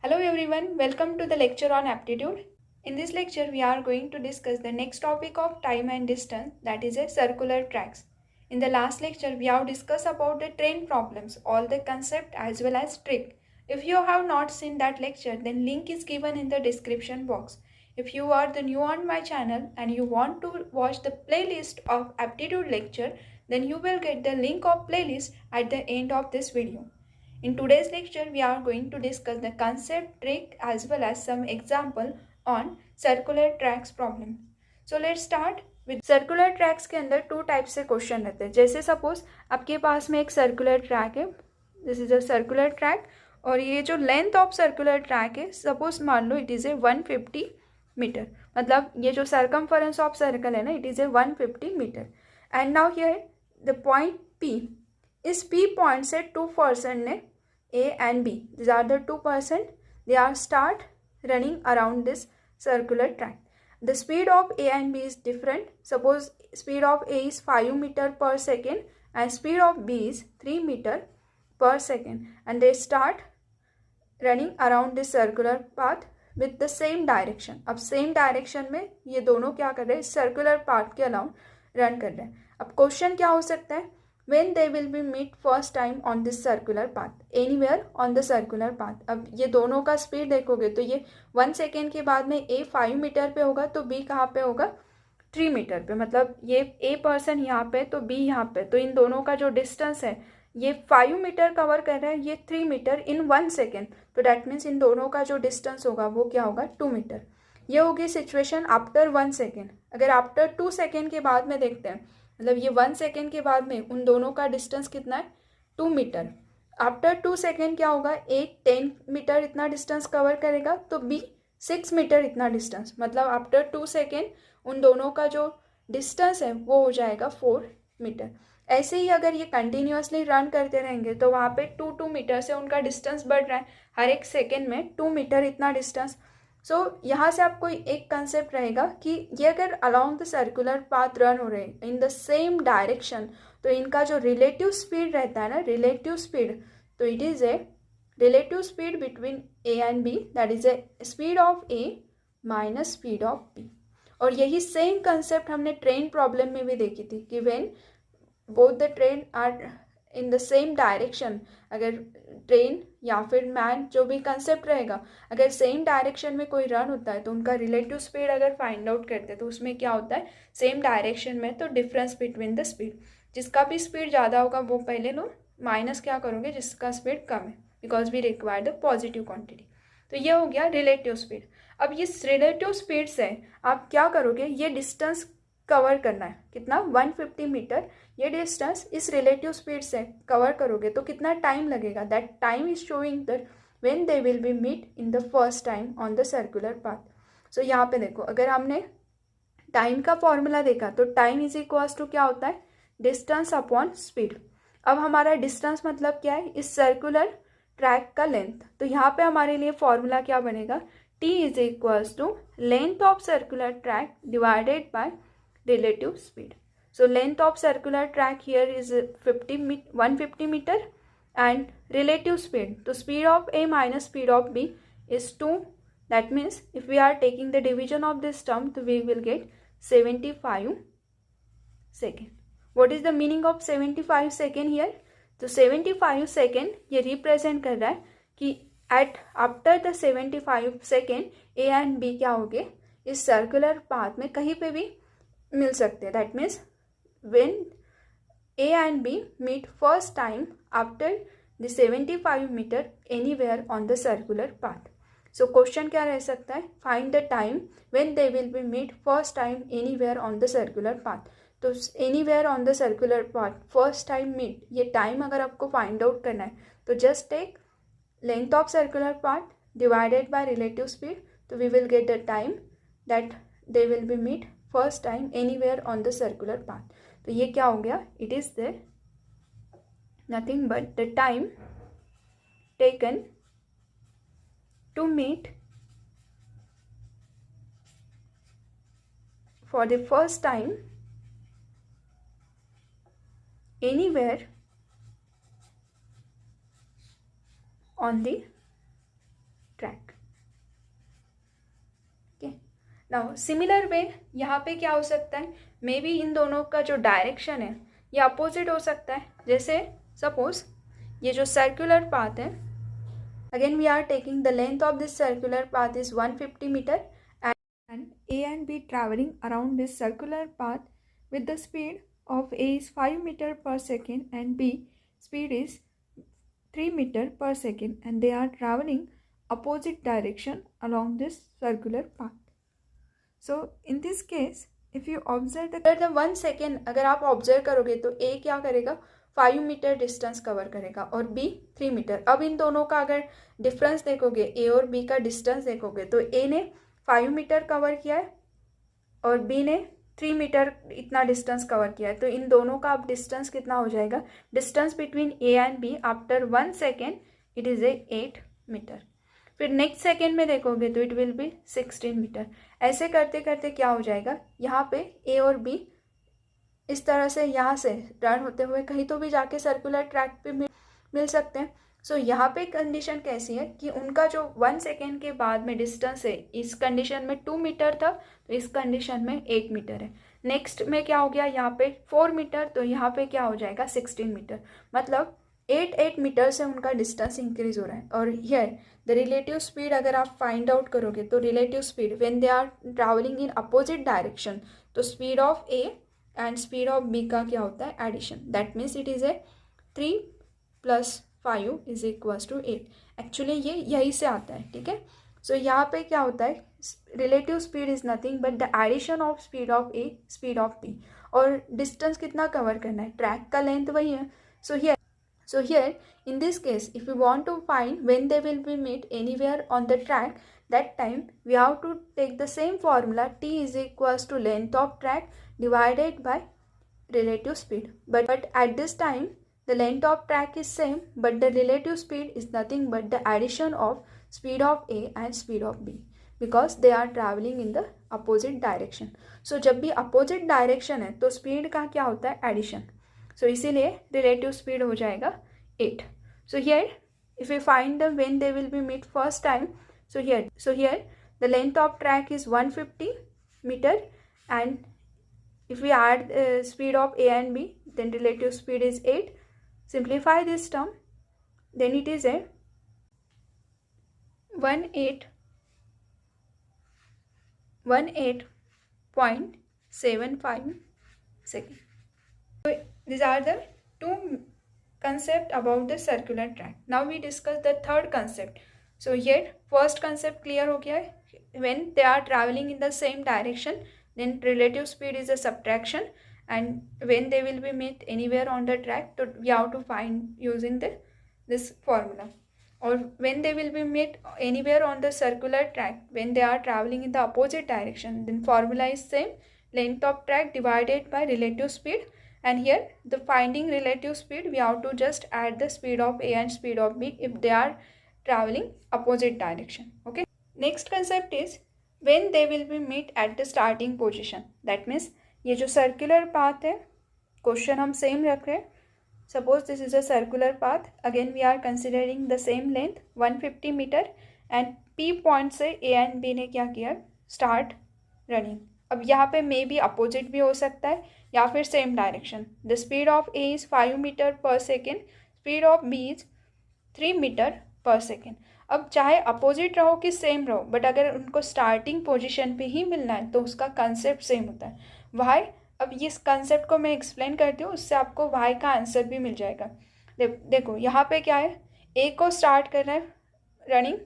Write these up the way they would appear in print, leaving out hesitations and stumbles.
Hello everyone, welcome to the lecture on aptitude. In this lecture, we are going to discuss the next topic of time and distance, that is a circular tracks. In the last lecture, we have discussed about the train problems, all the concept as well as trick. If you have not seen that lecture, then link is given in the description box. If you are the new on my channel and you want to watch the playlist of aptitude lecture, then you will get the link of playlist at the end of this video. In today's lecture, we are going to discuss the concept, trick as well as some example on circular tracks problem. So let's start with circular tracks के अंदर to type से question रहते हैं. जैसे suppose आपके पास में एक सर्कुलर ट्रैक है, this is a circular track, और ये जो लेंथ ऑफ सर्कुलर ट्रैक है, सपोज मान लो इट इज़ ए 150 मीटर. मतलब ये जो सर्कमफरेंस ऑफ सर्कल है ना, it is A 150 metre. And now here the point P, इस P पॉइंट से टू पर्सन ने A and B, these are the two person, they are start running around this circular track. The speed of A and B is different. Suppose speed of A is 5 meter per second and speed of B is 3 meter per second, and they start running around this circular path with the same direction. अब same direction में ये दोनों क्या कर रहे हैं, circular path के अलाउंड run कर रहे हैं. अब क्वेश्चन क्या हो सकता है, when they will be meet first time on this circular path anywhere on the circular path. अब ये दोनों का स्पीड देखोगे तो ये 1 सेकेंड के बाद में A 5 मीटर पे होगा तो B कहाँ पे होगा, 3 मीटर पे. मतलब ये A पर्सन यहाँ पे तो B यहाँ पे, तो इन दोनों का जो डिस्टेंस है, ये 5 मीटर कवर कर रहा है, ये 3 मीटर इन 1 सेकेंड, तो डैट मीन्स इन दोनों का जो डिस्टेंस होगा वो क्या होगा, 2 मीटर. ये होगी सिचुएशन आफ्टर 1 सेकेंड. अगर आफ्टर 2 सेकेंड के बाद में देखते हैं, मतलब ये 1 सेकेंड के बाद में उन दोनों का डिस्टेंस कितना है, 2 मीटर. आफ्टर 2 सेकेंड क्या होगा, एक 10 मीटर इतना डिस्टेंस कवर करेगा तो B 6 मीटर इतना डिस्टेंस. मतलब आफ्टर 2 सेकेंड उन दोनों का जो डिस्टेंस है वो हो जाएगा 4 मीटर. ऐसे ही अगर ये कंटिन्यूसली रन करते रहेंगे तो वहाँ पे 2 मीटर से उनका डिस्टेंस बढ़ रहा है, हर एक सेकेंड में 2 मीटर इतना डिस्टेंस. सो यहाँ से आपको एक कंसेप्ट रहेगा कि ये अगर along the circular path run हो रहे इन द सेम डायरेक्शन, तो इनका जो रिलेटिव स्पीड रहता है ना, रिलेटिव स्पीड, तो it is a relative speed between A and B, that is a speed of A minus speed of B. और यही सेम कंसेप्ट हमने ट्रेन प्रॉब्लम में भी देखी थी कि when both the train are in the same direction, अगर train या फिर मैन जो भी कंसेप्ट रहेगा, अगर सेम डायरेक्शन में कोई रन होता है तो उनका रिलेटिव स्पीड अगर फाइंड आउट करते हैं तो उसमें क्या होता है, सेम डायरेक्शन में तो डिफरेंस बिटवीन द स्पीड, जिसका भी स्पीड ज़्यादा होगा वो पहले लो, माइनस क्या करोगे जिसका स्पीड कम है, because we require the positive quantity. तो ये हो गया रिलेटिव स्पीड. अब इस रिलेटिव स्पीड से आप क्या करोगे, ये डिस्टेंस कवर करना है कितना, 150 मीटर. ये डिस्टेंस इस रिलेटिव स्पीड से कवर करोगे तो कितना टाइम लगेगा, that time is showing that when they will be meet in the first time on the circular path. So यहाँ पे देखो, अगर हमने टाइम का फॉर्मूला देखा तो टाइम इज इक्वल्स टू क्या होता है, डिस्टेंस अपॉन स्पीड. अब हमारा डिस्टेंस मतलब क्या है, इस सर्कुलर ट्रैक का लेंथ. तो यहाँ पे हमारे लिए फॉर्मूला क्या बनेगा, T is equals to length of circular track divided by relative speed. So length of circular track here is 150 meter and relative speed. So speed of A minus speed of B is 2. That means if we are taking the division of this term, so we will get 75 second. What is the meaning of 75 second here? तो 75 second ये represent कर रहा है कि at after the 75 second A and B क्या हो गए, इस circular path में कहीं पे भी मिल सकते हैं. That means when A and B meet first time after the 75 metre anywhere on the circular path. So question क्या रह सकता है, find the time when they will be meet first time anywhere on the circular path. तो anywhere on the circular path first time meet, ये time अगर आपको find out करना है तो just take length of circular path divided by relative speed, तो we will get the time that they will be meet first time anywhere on the circular path. तो ये क्या हो गया, it is the nothing but the time taken to meet for the first time anywhere on the track. Now similar way यहाँ पे क्या हो सकता है, मे बी इन दोनों का जो डायरेक्शन है ये अपोजिट हो सकता है. जैसे सपोज ये जो सर्कुलर पाथ है, again we are taking the length of this circular path is 150 metre and A and B traveling around this circular path with the speed of A is 5 meter per second and B speed is 3 meter per second and they are traveling opposite direction along this circular path. So in this case if you observe the 1 second अगर आप observe करोगे तो A क्या करेगा, 5 metre distance cover करेगा और B 3 metre. अब इन दोनों का अगर डिफरेंस देखोगे, A और B का डिस्टेंस देखोगे तो A ने 5 मीटर कवर किया है और बी ने 3 मीटर इतना डिस्टेंस कवर किया है. तो इन दोनों का अब डिस्टेंस कितना हो जाएगा, distance between A and B after 1 second it is 8 metre. फिर नेक्स्ट सेकेंड में देखोगे तो इट विल बी 16 मीटर. ऐसे करते करते क्या हो जाएगा, यहाँ पे ए और बी इस तरह से यहाँ से टर्न होते हुए कहीं तो भी जाके सर्कुलर ट्रैक पे मिल सकते हैं. सो यहाँ पे कंडीशन कैसी है कि उनका जो 1 सेकेंड के बाद में डिस्टेंस है, इस कंडीशन में 2 मीटर था तो इस कंडीशन में 8 मीटर है. नेक्स्ट में क्या हो गया, यहाँ पे 4 मीटर तो यहाँ पे क्या हो जाएगा 16 मीटर. मतलब 8 मीटर से उनका डिस्टेंस इंक्रीज हो रहा है. और हियर द रिलेटिव स्पीड अगर आप फाइंड आउट करोगे तो relative speed when they are travelling in opposite direction, तो speed of A and speed of B का क्या होता है, addition. That means it is 3 + 5 is equals to 8. Actually ये यही से आता है. ठीक है. सो यहाँ पे क्या होता है, relative speed is nothing but the addition of speed of A speed of B. और डिस्टेंस कितना कवर करना है, ट्रैक का लेंथ वही है. So here in this case if we want to find when they will be meet anywhere on the track, that time we have to take the same formula, t is equals to length of track divided by relative speed. But at this time the length of track is same but the relative speed is nothing but the addition of speed of A and speed of B because they are traveling in the opposite direction. So जब भी opposite direction है तो speed का क्या होता है, addition. So इसीलिए relative speed हो जाएगा 8. So here if we find them when they will be meet first time, so here the length of track is 150 meter and if we add speed of A and B then relative speed is 8. Simplify this term, then it is 18.75 second. So these are the two concept about the circular track. Now we discuss the third concept. So here first concept clear हो गया है, when they are traveling in the same direction then relative speed is a subtraction and when they will be meet anywhere on the track so we have to find using this formula. Or when they will be meet anywhere on the circular track when they are traveling in the opposite direction then formula is same, length of track divided by relative speed. And here the finding relative speed we have to just add the speed of A and speed of B if they are traveling opposite direction. Okay. Next concept is when they will be meet at the starting position. That means ये जो circular path है, question हम same रख रहे हैं. Suppose this is a circular path, again we are considering the same length 150 metre and P point से A and B ने क्या किया, स्टार्ट रनिंग. अब यहाँ पे मे बी अपोजिट भी हो सकता है या फिर same direction. The speed of A is 5 metre पर second, speed of B is 3 metre पर सेकेंड. अब चाहे अपोजिट रहो कि सेम रहो बट अगर उनको स्टार्टिंग पोजीशन पे ही मिलना है तो उसका कंसेप्ट सेम होता है. वाई, अब इस कंसेप्ट को मैं एक्सप्लेन करती हूँ, उससे आपको वाई का आंसर भी मिल जाएगा. देखो यहाँ पे क्या है, ए को स्टार्ट करना है running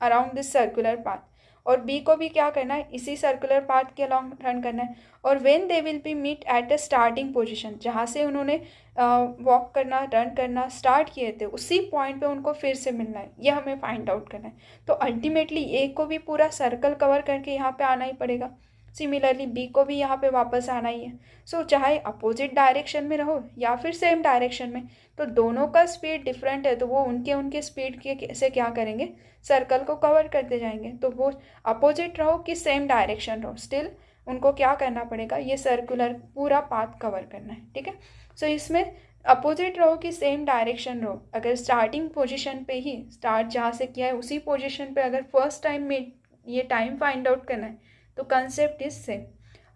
around this circular path और बी को भी क्या करना है, इसी सर्कुलर पाथ के अलॉन्ग रन करना है. और when they will be meet at the starting position, जहाँ से उन्होंने वॉक करना रन करना स्टार्ट किए थे उसी पॉइंट पे उनको फिर से मिलना है, ये हमें फाइंड आउट करना है. तो अल्टीमेटली ए को भी पूरा सर्कल कवर करके यहाँ पे आना ही पड़ेगा. सिमिलरली बी को भी यहाँ पे वापस आना ही है. सो चाहे अपोजिट डायरेक्शन में रहो या फिर सेम डायरेक्शन में, तो दोनों का स्पीड डिफरेंट है तो वो उनके स्पीड के से क्या करेंगे, सर्कल को कवर करते जाएंगे. तो वो अपोजिट रहो कि सेम डायरेक्शन रहो, स्टिल उनको क्या करना पड़ेगा, ये सर्कुलर पूरा पाथ कवर करना है. ठीक है. सो इसमें अपोजिट रहो कि सेम डायरेक्शन रहो, अगर स्टार्टिंग पोजीशन पे ही स्टार्ट जहाँ से किया है उसी पोजीशन पे अगर फर्स्ट टाइम में ये टाइम फाइंड आउट करना है तो कंसेप्ट इज सेम।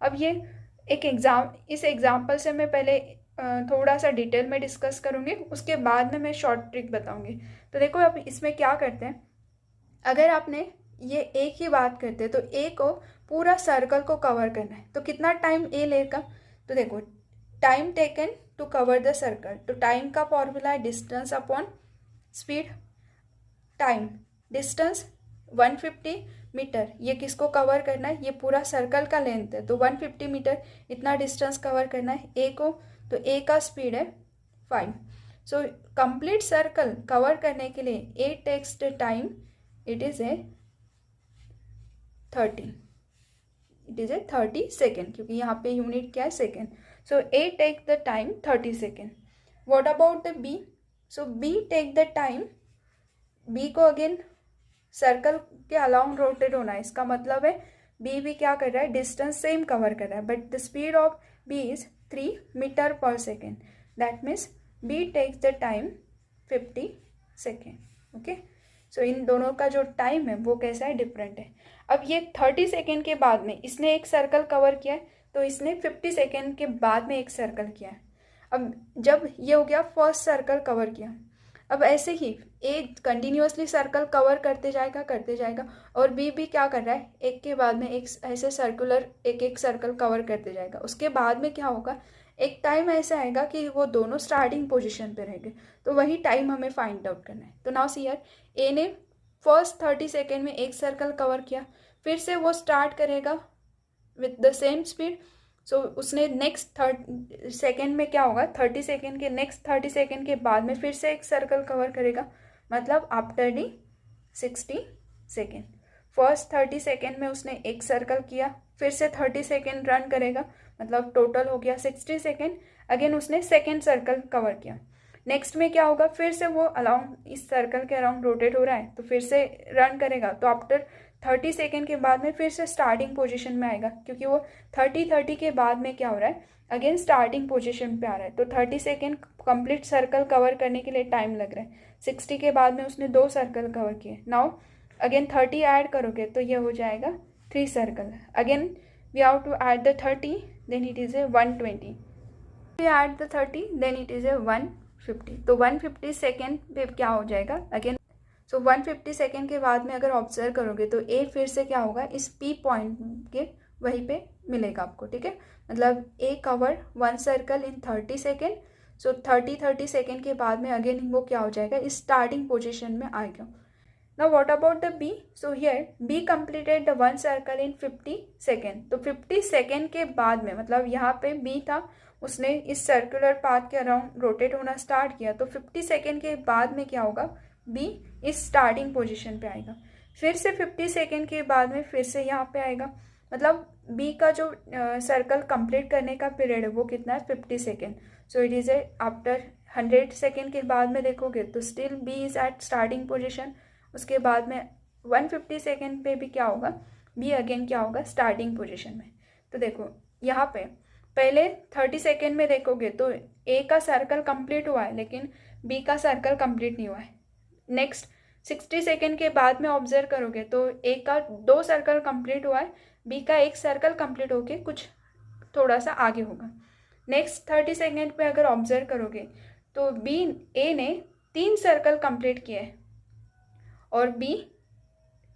अब ये इस एग्जाम्पल से मैं पहले थोड़ा सा डिटेल में डिस्कस करूँगी, उसके बाद में मैं शॉर्ट ट्रिक बताऊँगी। तो देखो अब इसमें क्या करते हैं, अगर आपने ये ए की बात करते हैं तो ए को पूरा सर्कल को कवर करना है, तो कितना टाइम ए लेगा। तो देखो time taken to cover the circle, तो टाइम का फॉर्मूला है distance upon speed. Time distance 150 metre, ये किसको कवर करना है, ये पूरा सर्कल का लेंथ है, तो 150 मीटर इतना डिस्टेंस कवर करना है ए को। तो ए का स्पीड है 5। सो कंप्लीट सर्कल कवर करने के लिए A takes the time, it is A 30 second, क्योंकि यहाँ पे यूनिट क्या है, second. So A take the time 30 second. What about the B, so B take the time, B को अगेन सर्कल के अलाउंग रोटेट होना है, इसका मतलब है बी भी क्या कर रहा है, डिस्टेंस सेम कवर कर रहा है, but the speed of B is 3 metre पर second, that means B takes the time 50 second. Okay, so इन दोनों का जो टाइम है वो कैसा है, डिफरेंट है। अब ये 30 सेकेंड के बाद में इसने एक सर्कल कवर किया है, तो इसने 50 सेकेंड के बाद में एक सर्कल किया है। अब जब ये हो गया फर्स्ट सर्कल कवर किया, अब ऐसे ही ए कंटिन्यूअसली सर्कल कवर करते जाएगा और बी भी क्या कर रहा है, एक के बाद में एक ऐसे सर्कुलर एक सर्कल कवर करते जाएगा। उसके बाद में क्या होगा, एक टाइम ऐसा आएगा कि वो दोनों स्टार्टिंग पोजीशन पे रहेंगे, तो वही टाइम हमें फाइंड आउट करना है। तो नाउ सी हियर, ए ने फर्स्ट 30 सेकेंड में एक सर्कल कवर किया, फिर से वो स्टार्ट करेगा विथ द सेम स्पीड। सो उसने नेक्स्ट 30 सेकेंड में क्या होगा, 30 सेकेंड के नेक्स्ट 30 सेकेंड के बाद में फिर से एक सर्कल कवर करेगा, मतलब after D 60 second. First 30 second में उसने एक सर्कल किया, फिर से 30 सेकेंड रन करेगा, मतलब टोटल हो गया 60 सेकेंड। अगेन उसने सेकेंड सर्कल कवर किया, नेक्स्ट में क्या होगा, फिर से वो अराउंड इस सर्कल के अराउंड रोटेट हो रहा है, तो फिर से रन करेगा, तो आफ्टर 30 सेकेंड के बाद में फिर से स्टार्टिंग पोजीशन में आएगा, क्योंकि वो 30 के बाद में क्या हो रहा है, अगेन स्टार्टिंग पोजीशन पे आ रहा है। तो 30 सेकेंड कंप्लीट सर्कल कवर करने के लिए टाइम लग रहा है। 60 के बाद में उसने 2 सर्कल कवर किए, नाउ अगेन 30 ऐड करोगे तो ये हो जाएगा 3 circle. Again we have to add the 30, then it is a 120, we add the 30 then it is ए 150। तो 150 सेकेंड पे क्या हो जाएगा, अगेन सो 150 सेकेंड के बाद में अगर ऑब्जर्व करोगे तो ए फिर से क्या होगा, इस पी पॉइंट के वहीं पे मिलेगा आपको, ठीक है। मतलब A cover 1 circle in 30 second, so 30 second के बाद में अगेन वो क्या हो जाएगा, इस स्टार्टिंग पोजीशन में आएगा। Now what about the B, so here B completed the 1 circle in 50 second. तो 50 सेकेंड के बाद में, मतलब यहाँ पे बी था, उसने इस सर्कुलर पाथ के अराउंड रोटेट होना स्टार्ट किया, तो 50 सेकेंड के बाद में क्या होगा, बी इस स्टार्टिंग पोजीशन पे आएगा, फिर से 50 सेकेंड के बाद में फिर से यहाँ पे आएगा। मतलब बी का जो सर्कल कंप्लीट करने का पीरियड है वो कितना है, 50 second. So it is a after 100 second के बाद में देखोगे तो still B is at starting position. उसके बाद में 150 सेकेंड पे भी क्या होगा, बी अगेन क्या होगा, स्टार्टिंग पोजीशन में। तो देखो यहाँ पे पहले 30 सेकेंड में देखोगे तो ए का सर्कल कंप्लीट हुआ है, लेकिन बी का सर्कल कंप्लीट नहीं हुआ है। नेक्स्ट 60 सेकेंड के बाद में ऑब्जर्व करोगे तो ए का 2 सर्कल कंप्लीट हुआ है, बी का 1 सर्कल कंप्लीट होके कुछ थोड़ा सा आगे होगा। नेक्स्ट 30 सेकेंड पे अगर ऑब्जर्व करोगे तो ए ने 3 सर्कल कंप्लीट किए हैं और बी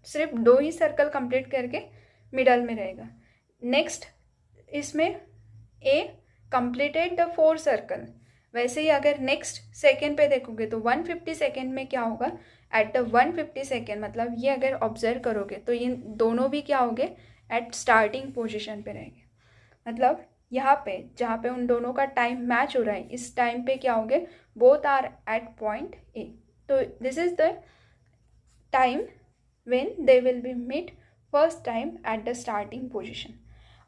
सिर्फ 2 ही सर्कल कंप्लीट करके मिडल में रहेगा। नेक्स्ट इसमें ए कंप्लीटेड द 4 सर्कल। वैसे ही अगर नेक्स्ट सेकेंड पे देखोगे तो 150 सेकेंड में क्या होगा, एट द 150 सेकेंड, मतलब ये अगर ऑब्जर्व करोगे तो ये दोनों भी क्या होंगे, एट स्टार्टिंग पोजीशन पे रहेंगे। मतलब यहाँ पे जहाँ पे उन दोनों का टाइम मैच हो रहा है, इस टाइम पे क्या होंगे, both are at point A. तो this is the time when they will be meet first time at the starting position.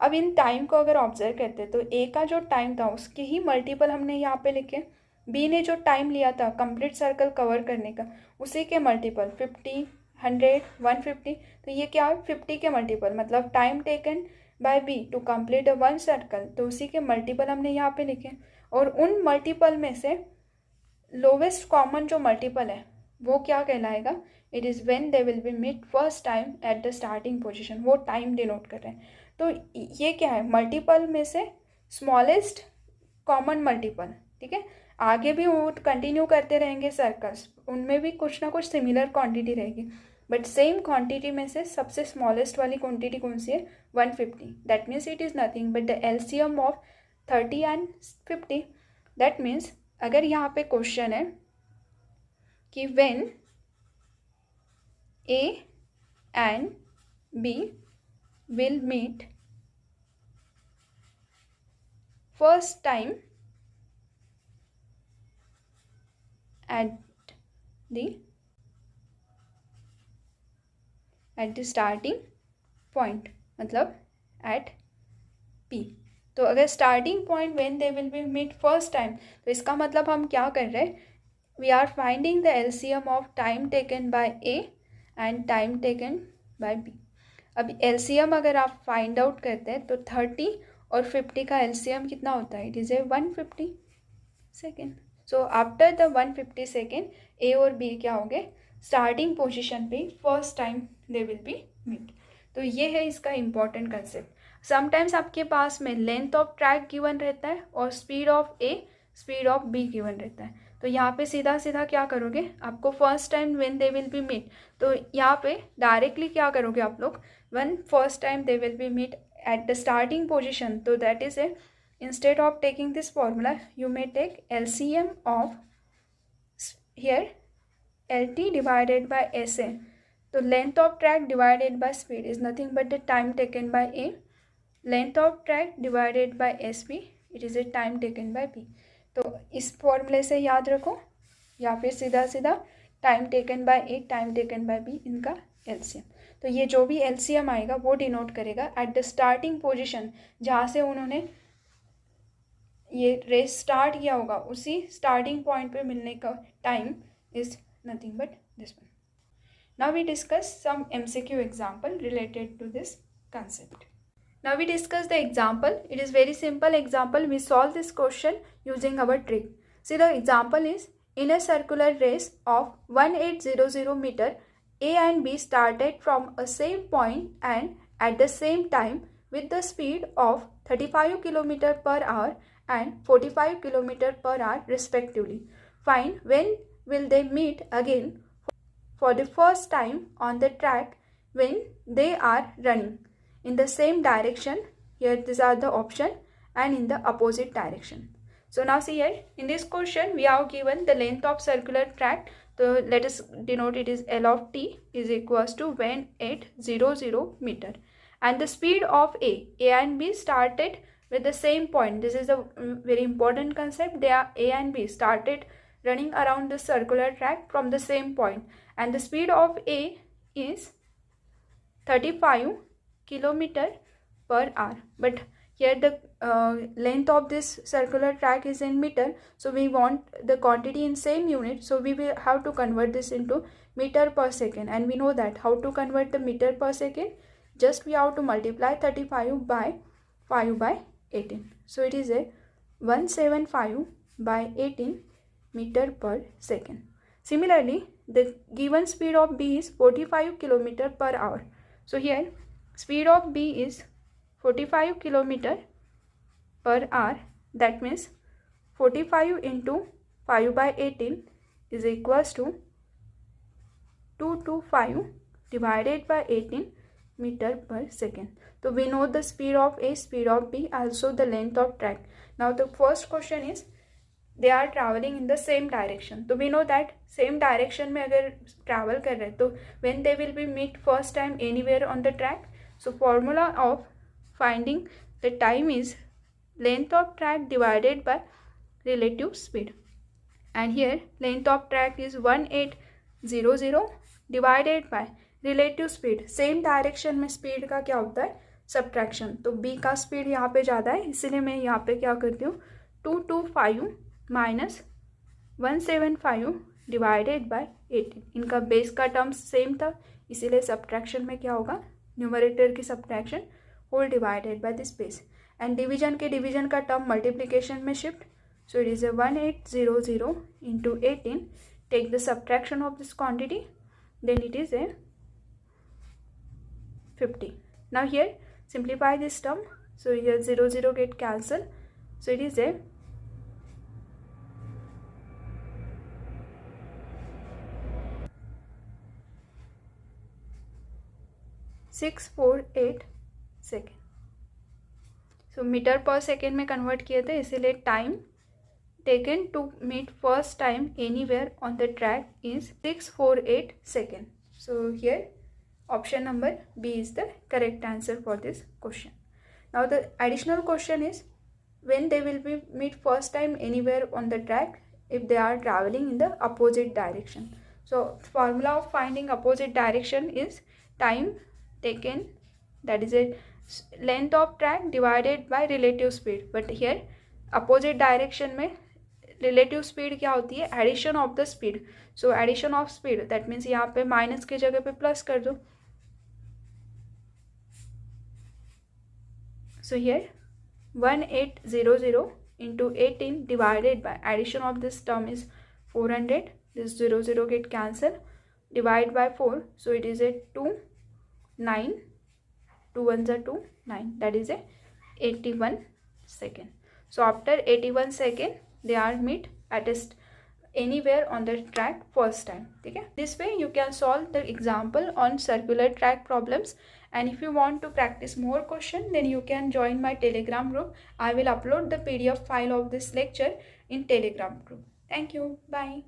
अब इन टाइम को अगर ऑब्जर्व करते हैं तो ए का जो टाइम था उसके ही मल्टीपल हमने यहाँ पे लिखे, बी ने जो टाइम लिया था कंप्लीट सर्कल कवर करने का उसी के मल्टीपल 50, 100, 150, तो ये क्या है 50 के मल्टीपल, मतलब time taken by B to complete 1 circle, तो उसी के मल्टीपल हमने यहाँ पे लिखे। और उन मल्टीपल में से लोवेस्ट कॉमन जो मल्टीपल है वो क्या कहलाएगा, it is when they will be meet first time at the starting position, वो टाइम डिनोट कर रहे हैं। तो ये क्या है, मल्टीपल में से स्मॉलेस्ट कॉमन मल्टीपल, ठीक है। आगे भी वो कंटिन्यू करते रहेंगे सर्कल्स, उनमें भी कुछ ना कुछ सिमिलर क्वांटिटी रहेगी, बट सेम क्वांटिटी में से सबसे स्मॉलेस्ट वाली क्वांटिटी कौन सी है, 150। That means it is nothing but the LCM of 30 and 50। That means अगर यहाँ पे क्वेश्चन है कि when A and B will meet first time at the starting point, मतलब at P। तो अगर starting point when they will be meet first time, तो इसका मतलब हम क्या कर रहे हैं, we are finding the LCM of time taken by A and time taken by B. अब एलसीएम अगर आप फाइंड आउट करते हैं तो 30 और 50 का एलसीएम कितना होता है, it is A 150 second. So after the 150 second A और बी क्या हो गए, स्टार्टिंग पोजिशन पे first time they will be meet. तो ये है इसका इम्पॉर्टेंट कंसेप्ट। समटाइम्स आपके पास में लेंथ ऑफ ट्रैक गिवन रहता है और speed of A speed of be given रहता है। तो यहाँ पे सीधा सीधा क्या करोगे, आपको first time when they will be meet, तो यहाँ पे डायरेक्टली क्या करोगे आप लोग, when first time they will be meet at the starting position, तो that is A, instead of taking this formula you may take LCM of here LT divided by SA. तो length of track divided by speed is nothing but the time taken by A, length of track divided by SB, it is a time taken by B। तो इस फॉर्मूले से याद रखो, या फिर सीधा सीधा time taken by A time taken by B, इनका एलसीएम। तो ये जो भी एलसीएम आएगा वो डिनोट करेगा एट द स्टार्टिंग पोजीशन, जहाँ से उन्होंने ये रेस स्टार्ट किया होगा, उसी स्टार्टिंग पॉइंट पे मिलने का time is nothing but this one. Now we discuss some MCQ example related to this concept. Now we discuss the example. It is very simple example. We solve this question using our trick. See, the example is, in a circular race of 1800 meter, A and B started from a same point and at the same time with the speed of 35 km per hour and 45 km per hour respectively. Find when will they meet again for the first time on the track when they are running in the same direction. Here these are the option, and in the opposite direction. So now see here, in this question we have given the length of circular track. So let us denote it is L of t is equals to when 800 meter, and the speed of A and B started with the same point. This is a very important concept. They are A and B started running around the circular track from the same point, and the speed of A is 35 kilometer per hour, but here the length of this circular track is in meter, so we want the quantity in same unit, so we will have to convert this into meter per second, and we know that how to convert the meter per second, just we have to multiply 35 by 5 by 18, so it is a 175 by 18 meter per second. Similarly, the given speed of B is 45 kilometer per hour. So here speed of B is 45 kilometer per hour. That means 45 into 5 by 18 is equals to 225 divided by 18 meter per second. So we know the speed of A, speed of B, also the length of track. Now the first question is, they are traveling in the same direction. तो we know that same direction में अगर travel कर रहे हैं तो when they will be meet first time anywhere on the track. So formula of finding the time is length of track divided by relative speed, and here length of track is 1800 divided by relative speed. Same direction में speed का क्या होता है, subtraction. तो B का speed यहाँ पे ज़्यादा है, इसलिए मैं यहाँ पे क्या करती हूँ, 225 माइनस 175 डिवाइडेड बाय 18. इनका बेस का टर्म्स सेम था, इसीलिए सब्ट्रैक्शन में क्या होगा, न्यूमरेटर की subtraction whole divided by this base, and division के डिवीजन का टर्म मल्टीप्लिकेशन में shift. So it is 1800 into 18 take the subtraction of this quantity, then it is a 50. Now here simplify this term, so here 0 0 get cancelled, so it is a 648 second. So meter पर second में convert किए थे, इसीलिए time taken to meet first time anywhere on the track is 648 second. So here option number B is the correct answer for this question. Now the additional question is, when they will be meet first time anywhere on the track if they are traveling in the opposite direction. So formula of finding opposite direction is time taken, that is a length of track divided by relative speed. But here opposite direction में relative speed क्या होती है, addition of the speed. So addition of speed, that means यहाँ पे minus की जगह पे plus कर दो. So here 1800 into 18 divided by addition of this term is 400. This 0 0 get cancelled. Divide by 4. So it is a 2 9. 2 ones are 2 9. That is a 81 second. So after 81 second they are meet at anywhere on the track first time. Okay? This way you can solve the example on circular track problems. And if you want to practice more question, then you can join my Telegram group. I will upload the PDF file of this lecture in Telegram group. Thank you. Bye.